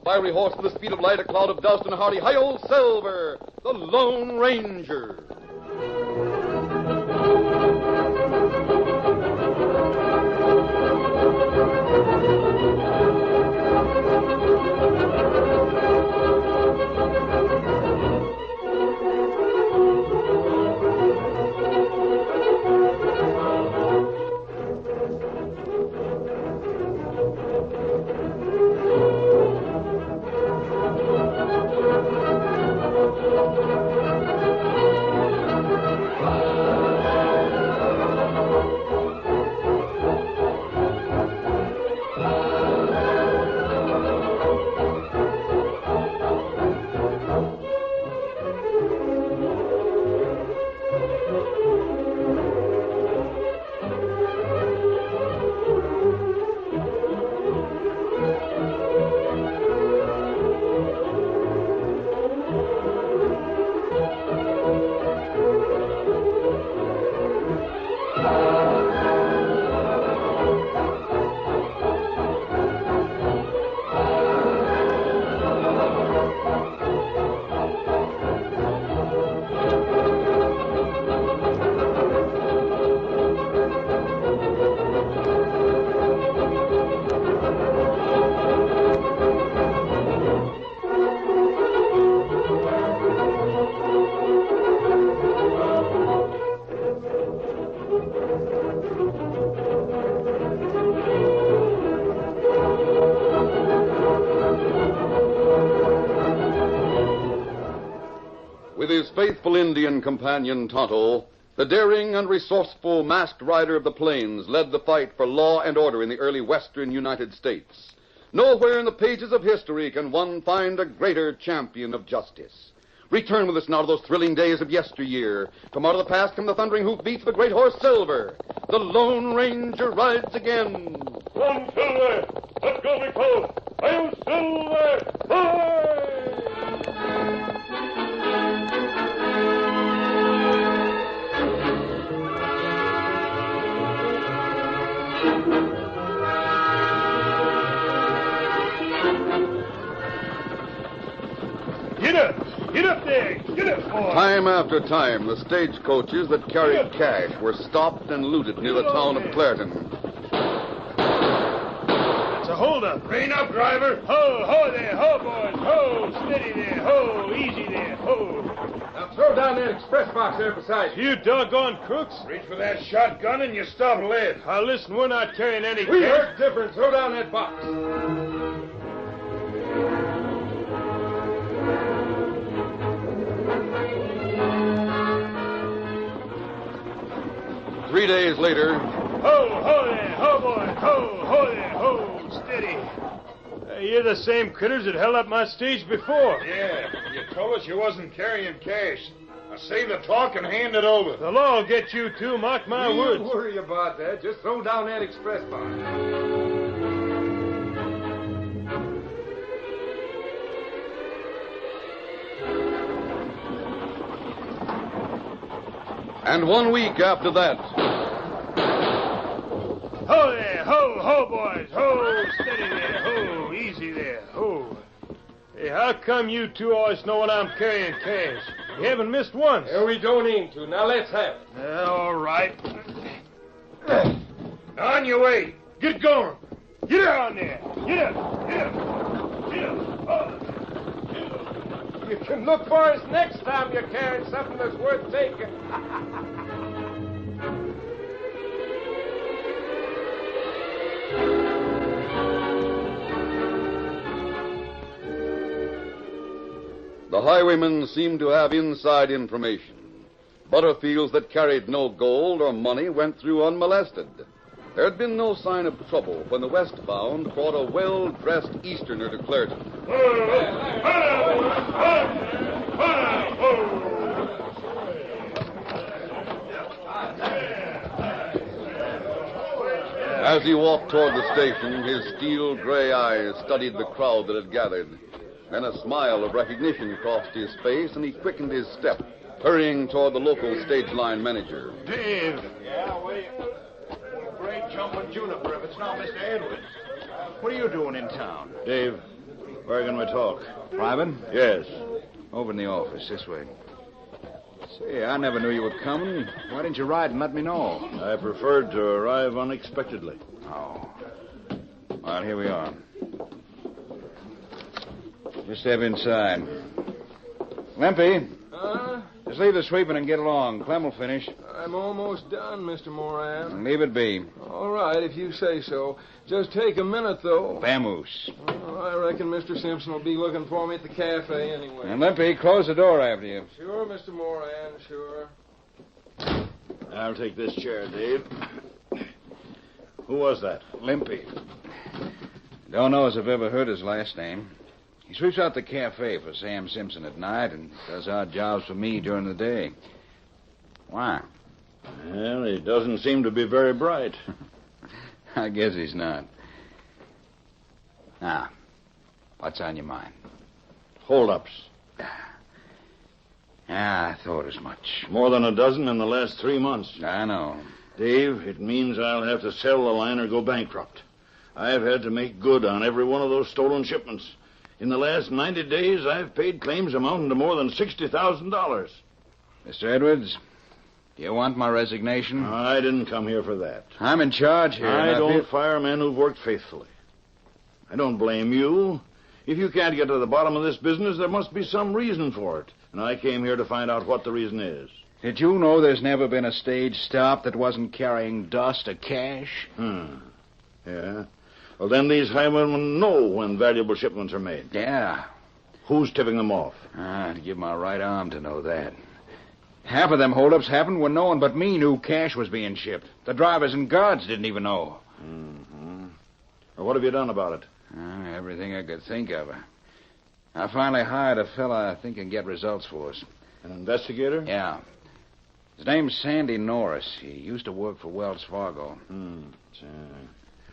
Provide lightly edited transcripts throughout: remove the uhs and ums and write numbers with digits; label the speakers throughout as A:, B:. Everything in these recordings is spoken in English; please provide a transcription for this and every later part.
A: fiery horse with the speed of light, a cloud of dust, and a hearty hi-yo Silver, the Lone Ranger. With his faithful Indian companion, Tonto, the daring and resourceful masked rider of the plains led the fight for law and order in the early western United States. Nowhere in the pages of history can one find a greater champion of justice. Return with us now to those thrilling days of yesteryear. From out of the past come the thundering hoofbeats of the great horse Silver. The Lone Ranger rides again.
B: Run, Silver! Let's go, big fellow! Hail, Silver! Hooray!
C: 'Get it, boy.
A: Time after time, the stagecoaches that carried cash were stopped and looted near the town of Clairton.
C: It's a holdup.
B: Rein up, driver.
C: Ho there, ho, boys, ho. Steady there, ho. Easy there, ho.
D: Now throw down that express box there beside you.
C: You doggone crooks.
B: Reach for that shotgun and you stop lead.
C: Now listen, we're not carrying any
D: We
C: cash.
D: heard different. Throw down that box.
A: 3 days later...
C: Ho there, ho, boys, ho there, ho. Steady. You're the same critters that held up my stage before.
B: Yeah, you told us you wasn't carrying cash. Now save the talk and hand it over.
C: The law will get you too, mark my words.
D: Don't worry about that. Just throw down that express box.
A: And 1 week after that...
C: Ho there, ho, boys, ho, steady there, ho, easy there, ho. Hey, how come you two always know when I'm carrying cash? You haven't missed once.
D: Yeah, we don't aim to. Now let's have it.
C: All right.
B: On your way.
C: Get going. Get on there. Get up.
D: You can look for us next time you're carrying something that's worth taking.
A: The highwaymen seemed to have inside information. Butterfields that carried no gold or money went through unmolested. There had been no sign of trouble when the westbound brought a well-dressed Easterner to Clairton. As he walked toward the station, his steel gray eyes studied the crowd that had gathered. Then a smile of recognition crossed his face, and he quickened his step, hurrying toward the local stage line manager.
C: Dave.
E: Yeah, wait. Great jumping juniper if it's not Mr. Edwards. What are you doing in town?
C: Dave,
E: Where can we talk?
F: Private?
E: Yes.
F: Over in the office, this way. Say, I never knew you were coming. Why didn't you ride and let me know?
E: I preferred to arrive unexpectedly.
F: Oh. Well, here we are. Just step inside. Limpy. Just leave the sweeping and get along. Clem will finish.
D: I'm almost done, Mr. Moran.
F: Leave it be.
D: All right, if you say so. Just take a minute, though.
F: Vamoose.
D: Oh, I reckon Mr. Simpson will be looking for me at the cafe anyway.
F: And Limpy, close the door after you.
D: Sure, Mr. Moran, sure.
E: I'll take this chair, Dave. Who was that?
F: Limpy. Don't know as I've ever heard his last name. He sweeps out the cafe for Sam Simpson at night and does odd jobs for me during the day. Why?
E: Well, he doesn't seem to be very bright.
F: I guess he's not. Now, what's on your mind?
E: Hold-ups.
F: I thought as much.
E: More than a dozen in the last 3 months.
F: I know.
E: Dave, it means I'll have to sell the line or go bankrupt. I've had to make good on every one of those stolen shipments. In the last 90 days, I've paid claims amounting to more than $60,000.
F: Mr. Edwards, do you want my resignation?
E: I didn't come here for that.
F: I'm in charge here.
E: I don't fire men who've worked faithfully. I don't blame you. If you can't get to the bottom of this business, there must be some reason for it. And I came here to find out what the reason is.
F: Did you know there's never been a stage stop that wasn't carrying dust or cash?
E: Yeah. Well, then these highwaymen know when valuable shipments are made.
F: Yeah.
E: Who's tipping them off?
F: I'd give my right arm to know that. Half of them holdups happened when no one but me knew cash was being shipped. The drivers and guards didn't even know.
E: Well, what have you done about it?
F: Everything I could think of. I finally hired a fella I think can get results for us.
E: An investigator?
F: Yeah. His name's Sandy Norris. He used to work for Wells Fargo.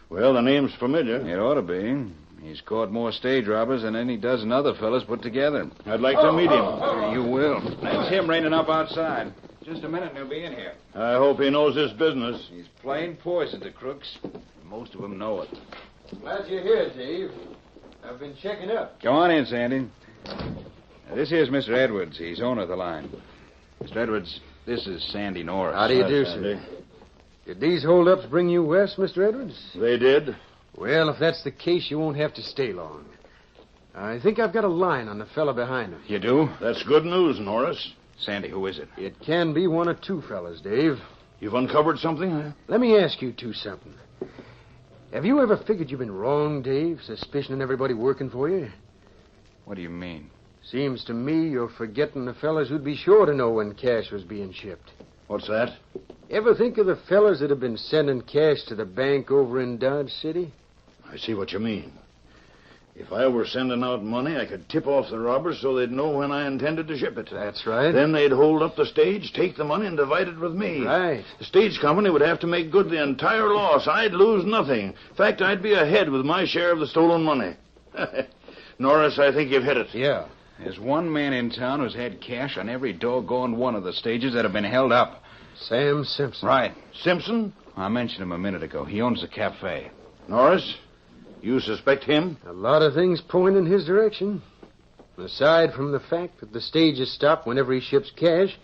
E: Well, the name's familiar.
F: It ought to be. He's caught more stage robbers than any dozen other fellas put together.
E: I'd like to meet him.
F: You will. That's him raining up outside. Just a minute and he'll be in here.
E: I hope he knows his business.
F: He's plain poison to crooks. Most of them know it.
D: Glad you're here, Dave. I've been checking up.
F: Go on in, Sandy. Now, this here's Mr. Edwards. He's owner of the line. Mr. Edwards, this is Sandy Norris.
G: How do you do, sir? Did these holdups bring you west, Mr. Edwards?
E: They did.
G: Well, if that's the case, you won't have to stay long. I think I've got a line on the fella behind him.
F: You do?
E: That's good news, Norris.
F: Sandy, who is it?
G: It can be one of two fellas, Dave.
E: You've uncovered something?
G: Let me ask you two something. Have you ever figured you've been wrong, Dave, suspicioning everybody working for you?
F: What do you mean?
G: Seems to me you're forgetting the fellas who'd be sure to know when cash was being shipped.
E: What's that?
G: Ever think of the fellas that have been sending cash to the bank over in Dodge City?
E: I see what you mean. If I were sending out money, I could tip off the robbers so they'd know when I intended to ship it.
G: That's right.
E: Then they'd hold up the stage, take the money, and divide it with me.
G: Right.
E: The stage company would have to make good the entire loss. I'd lose nothing. In fact, I'd be ahead with my share of the stolen money. Norris, I think you've hit it.
G: Yeah.
F: There's one man in town who's had cash on every doggone one of the stages that have been held up.
G: Sam Simpson.
F: Right.
E: Simpson?
F: I mentioned him a minute ago. He owns a cafe.
E: Norris, you suspect him?
G: A lot of things point in his direction. Aside from the fact that the stage is stopped whenever he ships cash,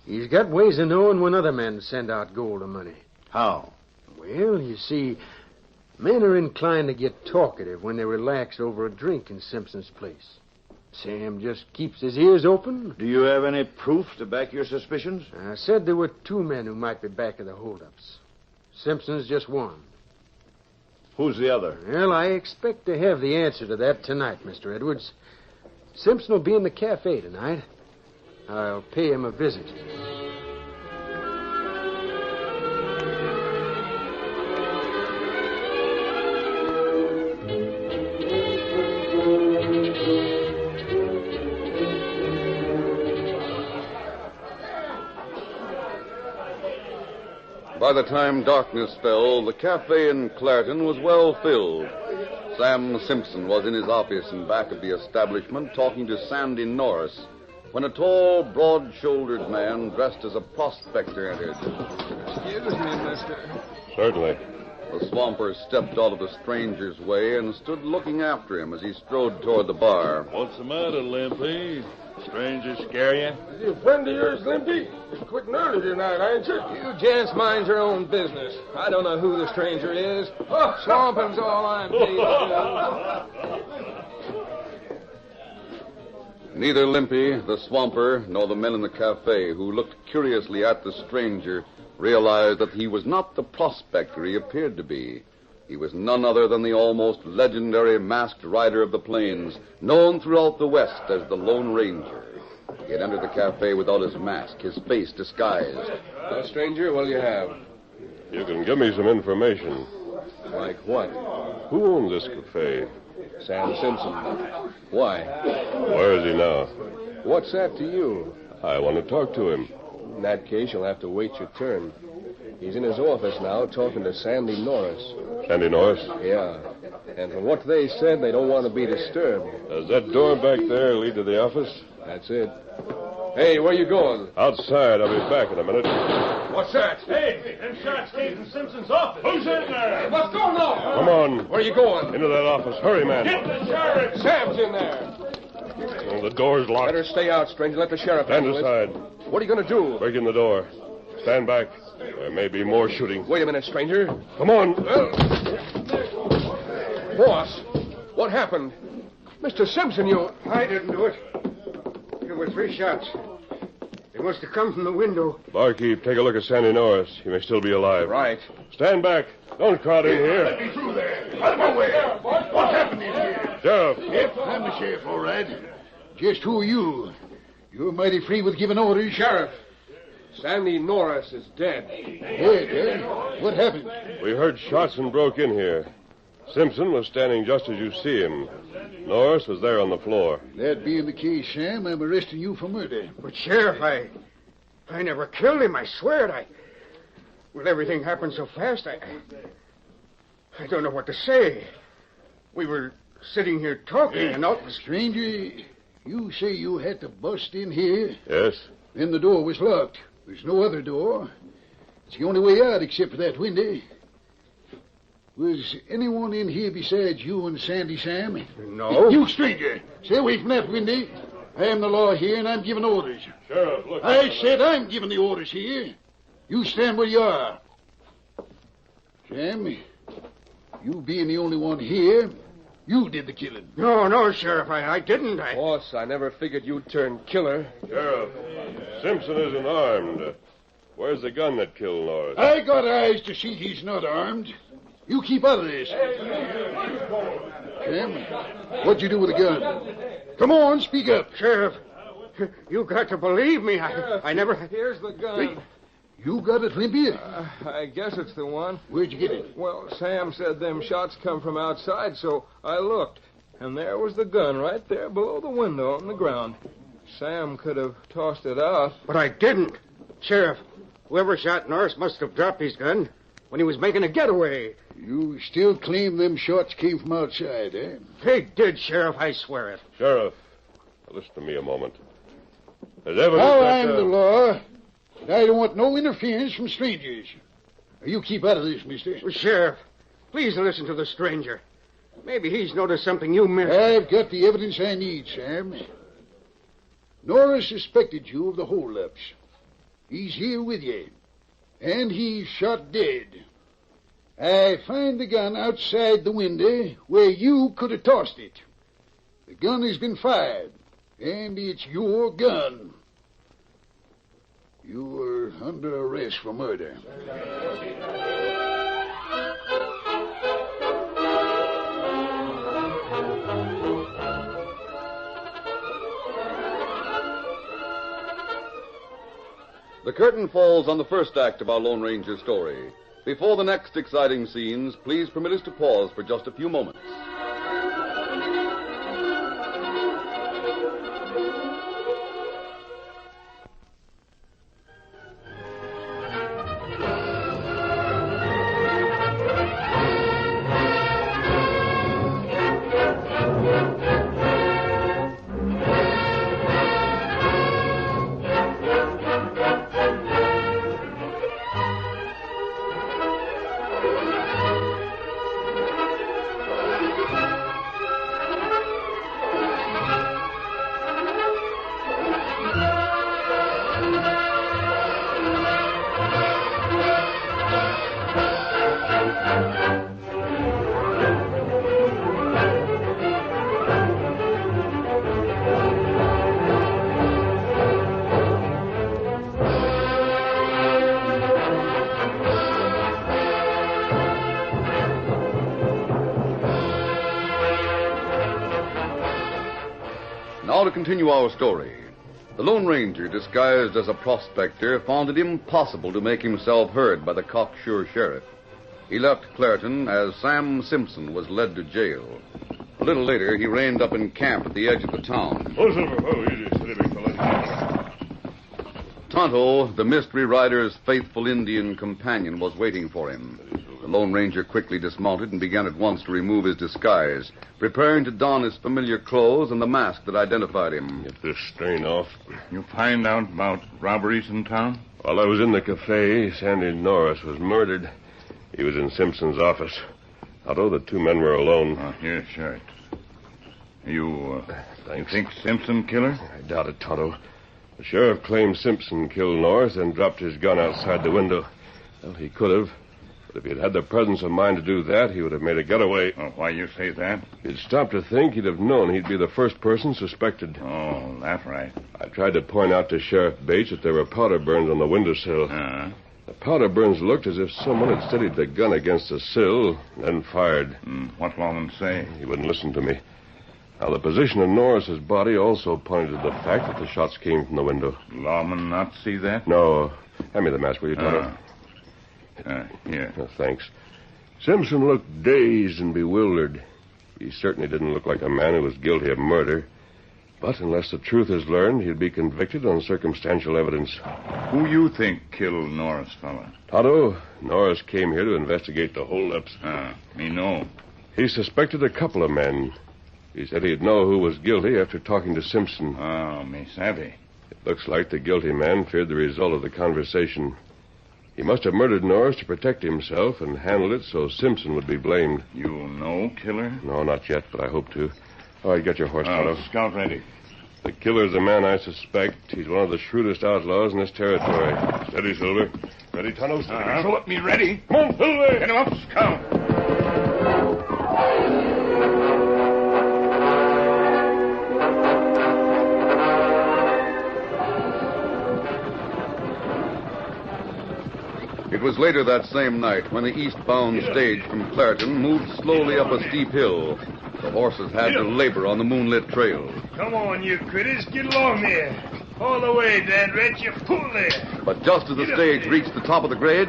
G: he's got ways of knowing when other men send out gold or money.
E: How?
G: Well, you see, men are inclined to get talkative when they relax over a drink in Simpson's place. Sam just keeps his ears open.
E: Do you have any proof to back your suspicions?
G: I said there were two men who might be back of the holdups. Simpson's just one.
E: Who's the other?
G: Well, I expect to have the answer to that tonight, Mr. Edwards. Simpson will be in the cafe tonight. I'll pay him a visit.
A: By the time darkness fell, the cafe in Clareton was well filled. Sam Simpson was in his office in back of the establishment talking to Sandy Norris when a tall, broad-shouldered man dressed as a prospector entered.
D: Excuse me, mister.
B: Certainly.
A: The swamper stepped out of the stranger's way and stood looking after him as he strode toward the bar.
B: What's the matter, Limpy? Stranger scare you?
D: Is he a friend of yours, Limpy? You're quitting early tonight, ain't you?
H: You gents mind your own business. I don't know who the stranger is. Swamping's all I'm paid to do.
A: Neither Limpy, the swamper, nor the men in the cafe who looked curiously at the stranger realized that he was not the prospector he appeared to be. He was none other than the almost legendary masked rider of the plains, known throughout the West as the Lone Ranger. He had entered the cafe without his mask, his face disguised.
H: Stranger, what'll you have?
B: You can give me some information.
H: Like what?
B: Who owns this cafe?
H: Sam Simpson. Why?
B: Where is he now?
H: What's that to you?
B: I want to talk to him.
H: In that case, you'll have to wait your turn. He's in his office now talking to Sandy Norris.
B: Sandy Norris?
H: Yeah. And from what they said, they don't want to be disturbed.
B: Does that door back there lead to the office?
H: That's it. Hey, where you going?
B: Outside. I'll be back in a minute.
D: What's that?
C: Hey, them shots came from Simpson's office.
B: Who's in there?
D: What's going on?
B: Come on.
D: Where you going?
B: Into that office. Hurry, man.
C: Get the sheriff.
D: Sam's in there.
B: Oh, the door's locked.
D: Better stay out, stranger. Let the sheriff
B: Stand
D: handle it.
B: aside.
D: What are you going to do?
B: Break in the door. Stand back. There may be more shooting.
D: Wait a minute, stranger.
B: Come on.
D: Boss, what happened? Mr. Simpson, you...
G: I didn't do it. There were 3 shots. They must have come from the window.
B: Barkeep, take a look at Sandy Norris. He may still be alive.
D: Right.
B: Stand back. Don't crowd in here.
E: Let me through there. Out of my way. What happened in here?
B: Sheriff.
E: Yep, I'm the sheriff, all right. Just who are you? You're mighty free with giving orders.
D: Sheriff, Sandy Norris is dead.
E: Dead, eh? What happened?
B: We heard shots and broke in here. Simpson was standing just as you see him. Norris was there on the floor.
E: That being the case, Sam, I'm arresting you for murder.
G: But, Sheriff, I never killed him, I swear it. Well, everything happened so fast, I don't know what to say. We were sitting here talking, and all...
E: Stranger, you say you had to bust in here?
B: Yes?
E: Then the door was locked. There's no other door. It's the only way out except for that window. Was anyone in here besides you and Sandy, Sam?
G: No.
E: You, stranger, stay away from that window. I am the law here, and I'm giving orders.
B: Sheriff, look.
E: I said I'm giving the orders here. You stand where you are. Sam, you being the only one here, you did the killing.
G: No, Sheriff, I didn't.
D: Boss, I never figured you'd turn killer.
B: Sheriff, Simpson isn't armed. Where's the gun that killed Norris?
E: I got eyes to see he's not armed. You keep out of this. Sam, what'd you do with the gun? Come on, speak up.
G: Sheriff, you got to believe me. I never...
H: Here's the gun.
E: You got it, Limpy?
H: I guess it's the one.
E: Where'd you get it?
H: Well, Sam said them shots come from outside, so I looked. And there was the gun right there below the window on the ground. Sam could have tossed it out.
G: But I didn't. Sheriff, whoever shot Norris must have dropped his gun when he was making a getaway.
E: You still claim them shots came from outside, eh?
G: They did, Sheriff, I swear it.
B: Sheriff, listen to me a moment. There's evidence
E: Now
B: that...
E: I'm the law, and I don't want no interference from strangers. Now, you keep out of this, mister.
G: Well, Sheriff, please listen to the stranger. Maybe he's noticed something you missed.
E: I've got the evidence I need, Sam. Norris suspected you of the hold-ups. He's here with you, and he's shot dead. I find the gun outside the window where you could have tossed it. The gun has been fired, and it's your gun. You are under arrest for murder.
A: The curtain falls on the first act of our Lone Ranger story. Before the next exciting scenes, please permit us to pause for just a few moments. Now to continue our story. The Lone Ranger, disguised as a prospector, found it impossible to make himself heard by the cocksure sheriff. He left Clareton as Sam Simpson was led to jail. A little later, he reined up in camp at the edge of the town.
B: Oh, Silver. Oh, easy, steady, big fella.
A: Tonto, the mystery rider's faithful Indian companion, was waiting for him. The Lone Ranger quickly dismounted and began at once to remove his disguise, preparing to don his familiar clothes and the mask that identified him.
B: Get this strain off.
I: You find out about robberies in town?
B: While I was in the cafe, Sandy Norris was murdered. He was in Simpson's office. Although the two men were alone.
I: Oh, here's shirt. You think Simpson killed her?
B: I doubt it, Tonto. The sheriff claimed Simpson killed Norris and dropped his gun outside the window. Well, he could have. But if he'd had the presence of mind to do that, he would have made a getaway.
I: Oh, why you say that?
B: If he'd stopped to think, he'd have known he'd be the first person suspected.
I: Oh, that's right.
B: I tried to point out to Sheriff Bates that there were powder burns on the windowsill. The powder burns looked as if someone had steadied the gun against the sill, then fired.
I: What lawman say?
B: He wouldn't listen to me. Now, the position of Norris's body also pointed to the fact that the shots came from the window.
I: Lawman not see that?
B: No. Hand me the mask, will you, Tonto?
I: Here.
B: Oh, thanks. Simpson looked dazed and bewildered. He certainly didn't look like a man who was guilty of murder. But unless the truth is learned, he'll be convicted on circumstantial evidence.
I: Who you think killed Norris, fella?
B: Tonto, Norris came here to investigate the holdups.
I: Me know.
B: He suspected a couple of men. He said he'd know who was guilty after talking to Simpson.
I: Oh, me savvy.
B: It looks like the guilty man feared the result of the conversation. He must have murdered Norris to protect himself and handled it so Simpson would be blamed.
I: You know killer?
B: No, not yet, but I hope to. All right, get your horse, Tonto.
I: Scout ready.
B: The killer's the man I suspect. He's one of the shrewdest outlaws in this territory. Steady, Silver. Ready, Tonto? Steady.
I: So let me ready.
B: Come on, Silver!
I: Get him up, Scout.
A: It was later that same night when the eastbound stage from Clareton moved slowly up a steep hill. The horses had to labor on the moonlit trail.
C: Come on, you critters. Get along there. All the way, Dan Red. You pull there.
A: But just as the stage reached the top of the grade,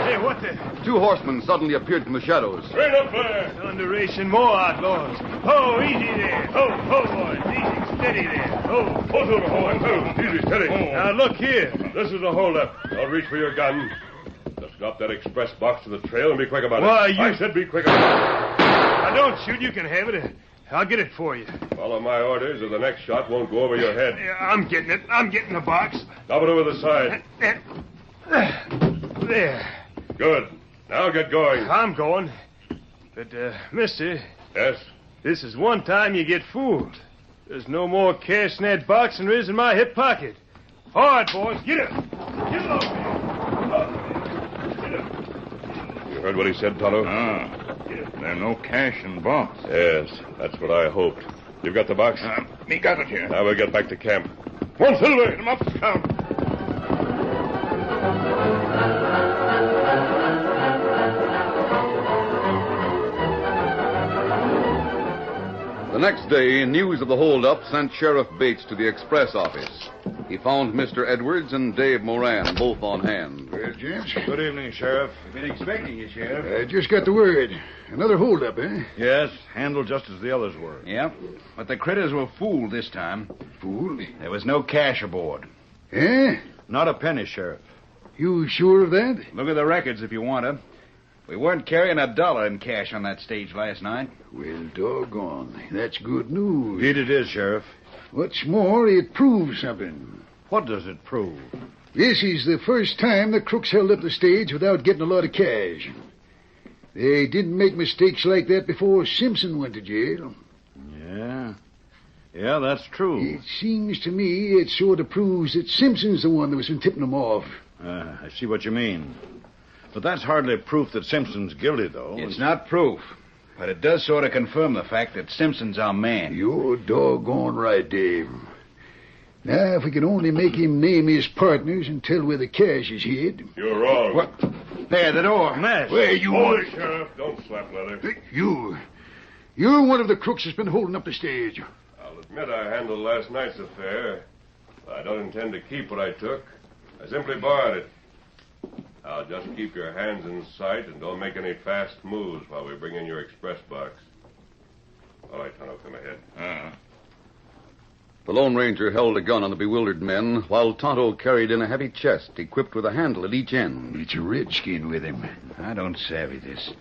C: Hey, what the?
A: two horsemen suddenly appeared from the shadows.
B: Straight up there!
C: Thunderation, more outlaws. Ho, easy there. Ho, boys. Easy, steady there. Ho.
B: Hold over, hold. Easy, steady.
C: Now, look here.
B: This is a holdup. Don't reach for your gun. Just drop that express box to the trail and be quick about it.
C: Why, you...
B: I said be quick about it.
C: Now, don't shoot. You can have it. I'll get it for you.
B: Follow my orders or the next shot won't go over your head.
C: Yeah, I'm getting it. I'm getting the box.
B: Drop it over the side.
C: There.
B: Good. Now get going.
C: I'm going. But, mister...
B: Yes?
C: This is one time you get fooled. There's no more cash in that box than there is in my hip pocket. All right, boys, get it. Get it over there.
B: You heard what he said, Tonto?
I: There's no cash in box.
B: Yes, that's what I hoped. You've got the box?
I: Me got it here.
B: Now we'll get back to camp. Come on, Silver!
I: Get him up, Scout.
A: The next day, news of the holdup sent Sheriff Bates to the express office. He found Mr. Edwards and Dave Moran both on hand.
J: Well, James.
E: Good evening, Sheriff.
F: Been expecting you, Sheriff.
J: I just got the word. Another holdup, eh?
E: Yes, handled just as the others were.
F: Yep, but the critters were fooled this time.
J: Fool.
F: There was no cash aboard.
J: Eh?
E: Not a penny, Sheriff.
J: You sure of that?
F: Look at the records if you want to. We weren't carrying $1 in cash on that stage last night.
J: Well, doggone. That's good news.
E: Indeed it is, Sheriff.
J: What's more, it proves something.
E: What does it prove?
J: This is the first time the crooks held up the stage without getting a lot of cash. They didn't make mistakes like that before Simpson went to jail.
E: Yeah, that's true.
J: It seems to me it sort of proves that Simpson's the one that was tipping them off.
E: I see what you mean. But that's hardly proof that Simpson's guilty, though.
F: It's not proof, but it does sort of confirm the fact that Simpson's our man.
J: You're doggone right, Dave. Now, if we can only make him name his partners and tell where the cash is hid.
B: You're wrong.
J: What?
F: There, the door.
C: Mash.
J: Where you
B: Holy
J: want...
B: Sheriff, don't slap leather.
J: You're one of the crooks that's been holding up the stage.
B: I'll admit admit I handled last night's affair. I don't intend to keep what I took. I simply borrowed it. Now, just keep your hands in sight and don't make any fast moves while we bring in your express box. All right, Tonto, come ahead.
A: The Lone Ranger held a gun on the bewildered men, while Tonto carried in a heavy chest equipped with a handle at each end.
E: It's a redskin with him.
F: I don't savvy this.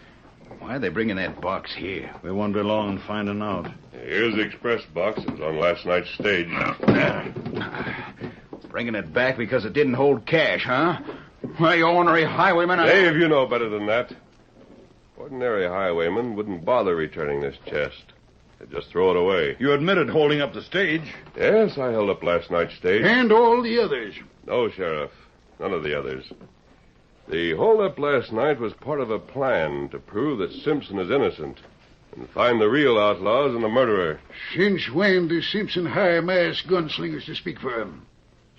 F: Why are they bringing that box here?
E: We won't be long in finding out.
B: Here's the express box. It was on last night's stage.
F: Bringing it back because it didn't hold cash, huh? Why, you ornery highwayman...
B: Dave, you know better than that. Ordinary highwaymen wouldn't bother returning this chest. They'd just throw it away.
E: You admitted holding up the stage.
B: Yes, I held up last night's stage.
J: And all the others.
B: No, Sheriff. None of the others. The hold-up last night was part of a plan to prove that Simpson is innocent and find the real outlaws and the murderer.
J: Since when does Simpson hire masked gunslingers to speak for him?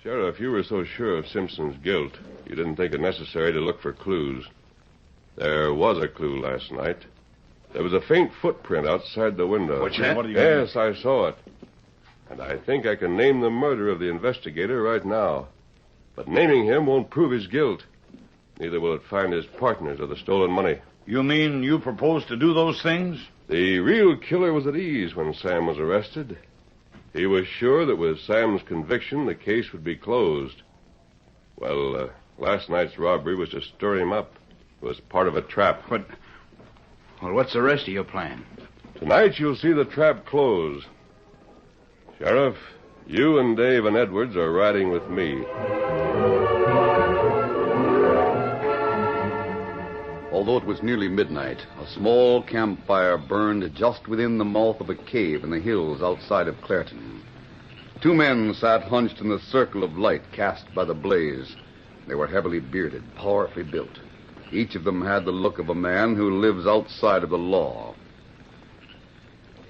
B: Sheriff, you were so sure of Simpson's guilt, you didn't think it necessary to look for clues. There was a clue last night. There was a faint footprint outside the window.
E: What's that? What do you
B: Yes, I saw it. And I think I can name the murderer of the investigator right now. But naming him won't prove his guilt. Neither will it find his partners or the stolen money.
E: You mean you proposed to do those things?
B: The real killer was at ease when Sam was arrested. He was sure that with Sam's conviction, the case would be closed. Well, last night's robbery was to stir him up. It was part of a trap.
F: But, well, what's the rest of your plan?
B: Tonight you'll see the trap close. Sheriff, you and Dave and Edwards are riding with me.
A: Although it was nearly midnight, a small campfire burned just within the mouth of a cave in the hills outside of Clareton. Two men sat hunched in the circle of light cast by the blaze. They were heavily bearded, powerfully built. Each of them had the look of a man who lives outside of the law.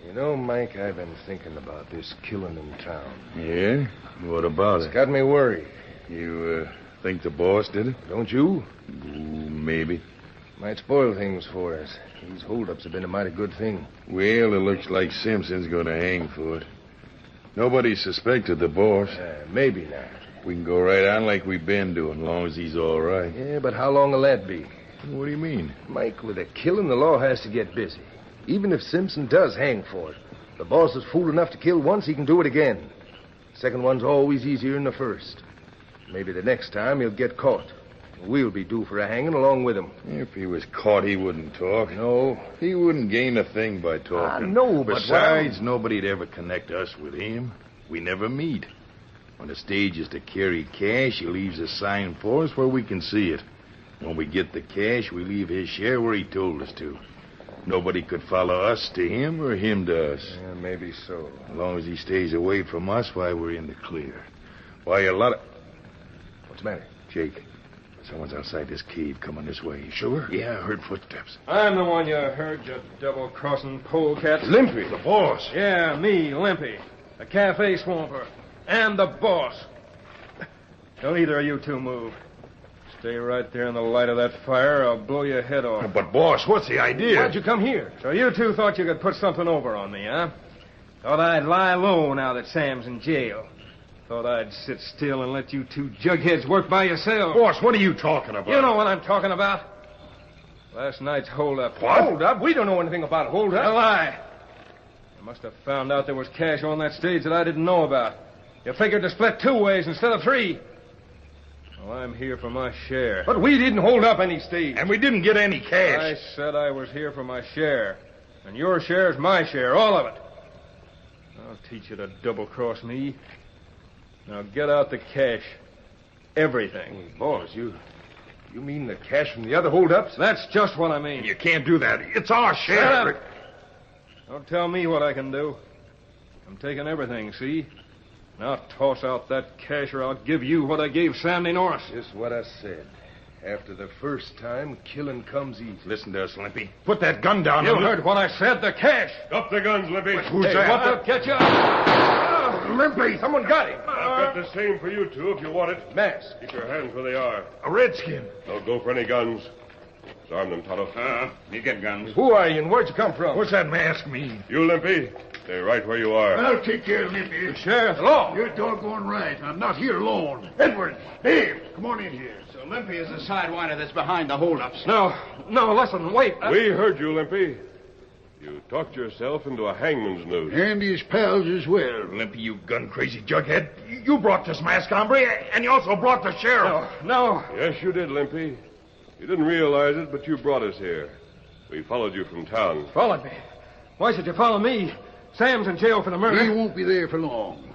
D: You know, Mike, I've been thinking about this killing in town.
E: Yeah? What about
D: It's got me worried.
E: You, think the boss did it?
D: Don't you?
E: Maybe.
D: Might spoil things for us. These holdups have been a mighty good thing.
E: Well, it looks like Simpson's going to hang for it. Nobody suspected the boss.
D: Maybe not.
E: We can go right on like we've been doing, as long as he's all right.
D: Yeah, but how long will that be?
E: What do you mean?
D: Mike, with a killing, the law has to get busy. Even if Simpson does hang for it, the boss is fool enough to kill once, he can do it again. The second one's always easier than the first. Maybe the next time he'll get caught. We'll be due for a hanging along with him.
E: If he was caught, he wouldn't talk.
D: No.
E: He wouldn't gain a thing by talking.
D: I know, but...
E: Besides, nobody'd ever connect us with him. We never meet. When the stage is to carry cash, he leaves a sign for us where we can see it. When we get the cash, we leave his share where he told us to. Nobody could follow us to him or him to us.
D: Yeah, maybe so.
E: As long as he stays away from us, why, we're in the clear. Why, a lot of...
D: What's the matter?
E: Jake, someone's outside this cave coming this way. You sure? Yeah, I heard footsteps.
H: I'm the one you heard, you double-crossing polecat.
E: Limpy, the boss.
H: Yeah, me, Limpy. The cafe swamper. And the boss. Don't either of you two move. Stay right there in the light of that fire, or I'll blow your head off.
E: But, boss, what's the idea?
H: Why'd you come here? So you two thought you could put something over on me, huh? Thought I'd lie low now that Sam's in jail. Thought I'd sit still and let you two jugheads work by yourselves.
E: Boss, what are you talking about?
H: You know what I'm talking about. Last night's hold-up.
D: What? Hold-up? We don't know anything about hold-up.
H: A lie. You must have found out there was cash on that stage that I didn't know about. You figured to split 2 ways instead of 3. Well, I'm here for my share.
D: But we didn't hold up any stage.
E: And we didn't get any cash.
H: I said I was here for my share. And your share is my share, all of it. I'll teach you to double-cross me. Now get out the cash. Everything.
D: Boss, you mean the cash from the other holdups?
H: That's just what I mean.
E: You can't do that. It's our share.
H: Shut up. Don't tell me what I can do. I'm taking everything, see? Now toss out that cash or I'll give you what I gave Sandy Norris.
D: Just what I said. After the first time, killing comes easy.
E: Listen to us, Limpy. Put that gun down.
H: You heard what I said, the cash.
B: Up the guns, Limpy.
E: Who's
H: Hey,
E: that?
H: I'll get you.
D: Limpy, someone got him.
B: I've got the same for you two if you want it.
D: Mask.
B: Keep your hands where they are.
E: A redskin.
B: Don't go for any guns. Disarm them, Tonto.
I: You get guns.
H: Who are you and where'd you come from?
C: What's that mask mean?
B: You, Limpy, stay right where you are.
J: I'll take care of Limpy.
H: Sheriff, law.
J: You're doggone right. I'm not here alone. Edward, Dave, come on in here.
F: So Limpy is the sidewinder that's behind the holdups.
H: No, listen, wait.
B: We heard you, Limpy. You talked yourself into a hangman's noose.
J: And his pals as well.
C: Limpy, you gun-crazy jughead. You brought this mask, hombre, and you also brought the sheriff.
H: No.
B: Yes, you did, Limpy. You didn't realize it, but you brought us here. We followed you from town.
H: Followed me? Why should you follow me? Sam's in jail for the murder.
J: He won't be there for long.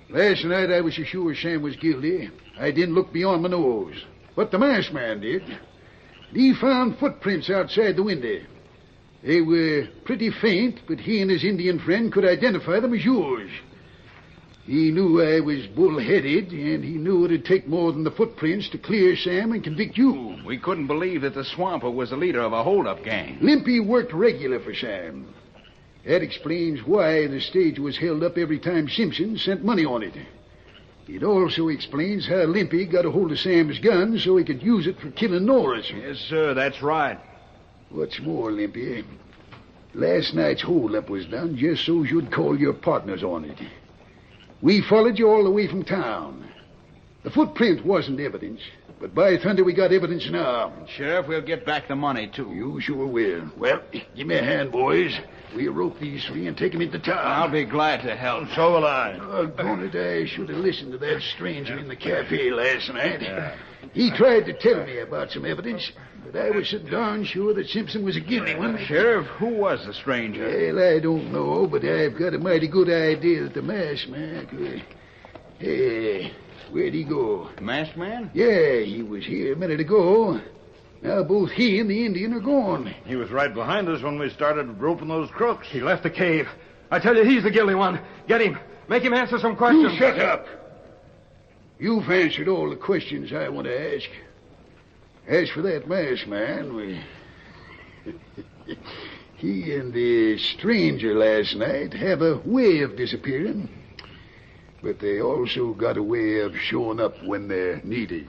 J: Last night I was so sure Sam was guilty, I didn't look beyond my nose. But the masked man did. He found footprints outside the window. They were pretty faint, but he and his Indian friend could identify them as yours. He knew I was bull-headed, and he knew it'd take more than the footprints to clear Sam and convict you.
F: We couldn't believe that the swamper was the leader of a holdup gang.
J: Limpy worked regular for Sam. That explains why the stage was held up every time Simpson sent money on it. It also explains how Limpy got a hold of Sam's gun so he could use it for killing Norris.
F: Yes, sir, that's right.
J: What's more, Limpy, last night's holdup was done just so you'd call your partners on it. We followed you all the way from town. The footprint wasn't evidence, but by thunder we got evidence now.
F: Sheriff, we'll get back the money, too.
J: You sure will. Well, give me a hand, boys. We'll rope these three and take them into town.
F: I'll be glad to help.
J: So will I. Doggone it, I should have listened to that stranger in the cafe last night. He tried to tell me about some evidence, but I was so darn sure that Simpson was a guilty one.
F: Sheriff, who was the stranger?
J: Well, I don't know, but I've got a mighty good idea that the masked man... Hey, where'd he go?
F: The masked man?
J: Yeah, he was here a minute ago. Now both he and the Indian are gone.
E: He was right behind us when we started roping those crooks.
H: He left the cave. I tell you, he's the guilty one. Get him. Make him answer some questions.
J: You shut up. You've answered all the questions I want to ask. As for that masked man, he and the stranger last night have a way of disappearing. But they also got a way of showing up when they're needed.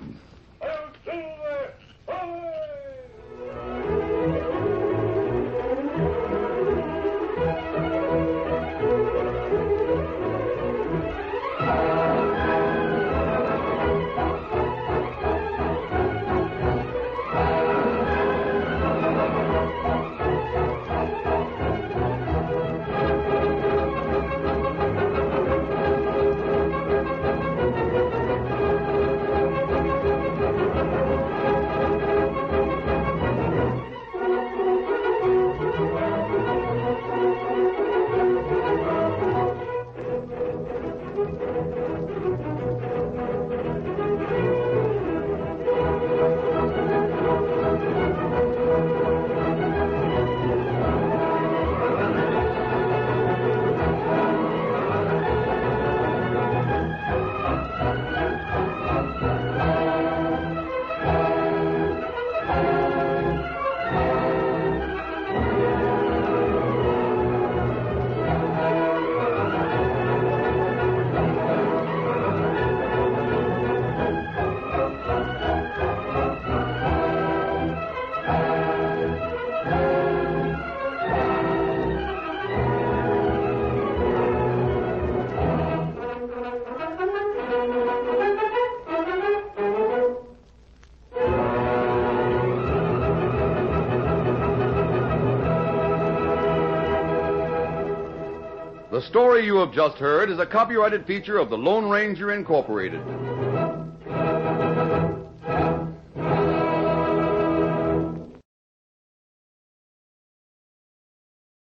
A: The story you have just heard is a copyrighted feature of the Lone Ranger Incorporated.